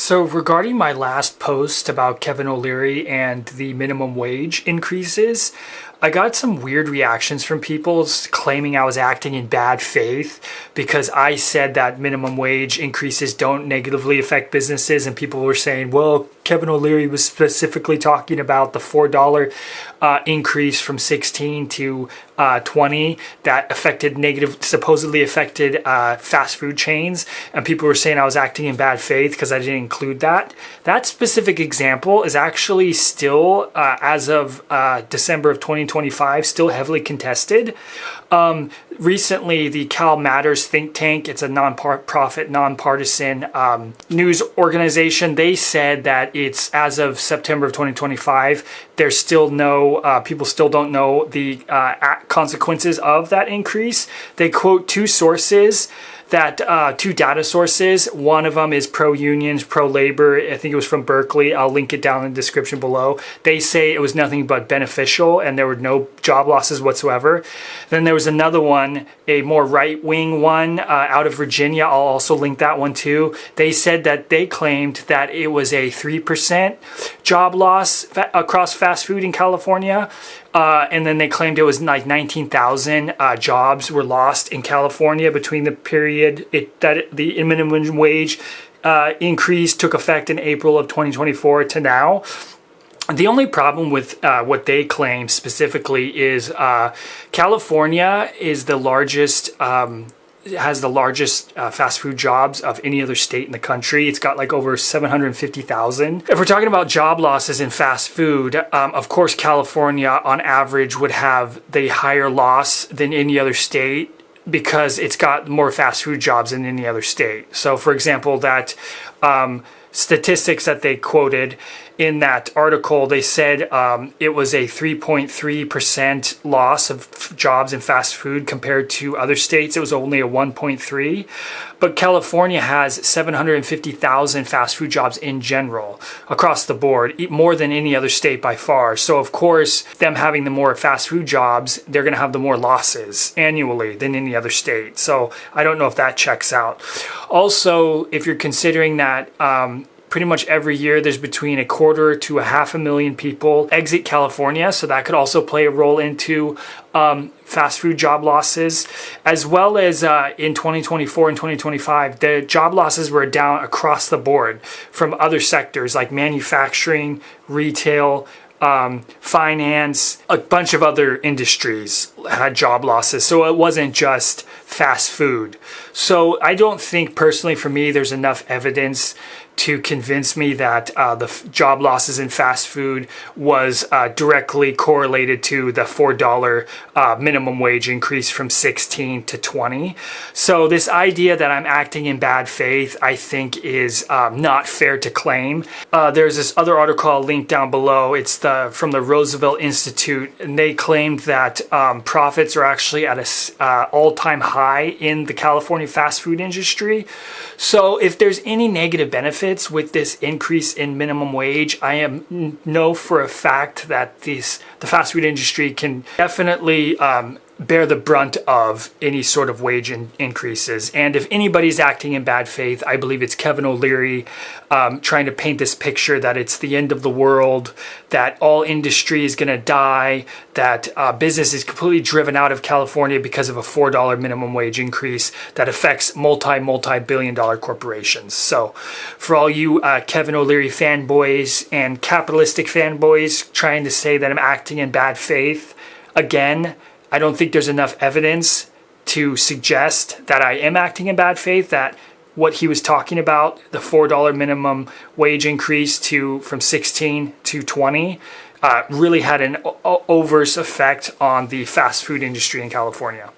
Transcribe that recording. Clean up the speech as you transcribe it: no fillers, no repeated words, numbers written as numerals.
So regarding my last post about Kevin O'Leary and the minimum wage increases, I got some weird reactions from people claiming I was acting in bad faith because I said that minimum wage increases don't negatively affect businesses, and people were saying, well, Kevin O'Leary was specifically talking about the $4 increase from 16 to 20 that supposedly affected fast food chains, and people were saying I was acting in bad faith because I didn't include that. That specific example is actually still, as of December of 2025, still heavily contested. Recently, the CalMatters think tank, it's a non-profit, nonpartisan news organization, they said that it's as of September of 2025, there's still people still don't know the consequences of that increase. They quote two data sources. One of them is pro-unions, pro-labor. I think it was from Berkeley. I'll link it down in the description below. They say it was nothing but beneficial and there were no job losses whatsoever. Then there was another one, a more right-wing one out of Virginia. I'll also link that one too. They said that they claimed that it was a 3% job loss across fast food in California. And then they claimed it was like 19,000 jobs were lost in California between the period that the minimum wage increase took effect in April of 2024 to now. The only problem with what they claim specifically is California is the largest has the largest fast food jobs of any other state in the country. It's got like over 750,000. If we're talking about job losses in fast food, of course, California on average would have the higher loss than any other state because it's got more fast food jobs than any other state. So for example, that statistics that they quoted in that article, they said it was a 3.3% loss of jobs in fast food compared to other states. It was only a 1.3. But California has 750,000 fast food jobs in general across the board, more than any other state by far. So of course, them having the more fast food jobs, they're going to have the more losses annually than any other state. So I don't know if that checks out. Also, if you're considering that pretty much every year there's between 250,000 to 500,000 people exit California, so that could also play a role into fast food job losses, as well as in 2024 and 2025, the job losses were down across the board from other sectors like manufacturing, retail, finance, a bunch of other industries had job losses. So it wasn't just fast food. So I don't think personally for me there's enough evidence to convince me that the job losses in fast food was directly correlated to the $4 minimum wage increase from 16 to 20. So this idea that I'm acting in bad faith, I think is not fair to claim. There's this other article I'll link down below. It's from the Roosevelt Institute, and they claimed that profits are actually at an all-time high in the California fast food industry. So if there's any negative benefits with this increase in minimum wage, I know for a fact that the fast food industry can definitely bear the brunt of any sort of wage increases. And if anybody's acting in bad faith, I believe it's Kevin O'Leary trying to paint this picture that it's the end of the world, that all industry is going to die, that business is completely driven out of California because of a $4 minimum wage increase that affects multi-billion-dollar corporations. So for all you Kevin O'Leary fanboys and capitalistic fanboys trying to say that I'm acting in bad faith, again, I don't think there's enough evidence to suggest that I am acting in bad faith, that what he was talking about, the $4 minimum wage increase from 16 to 20, really had an adverse effect on the fast food industry in California.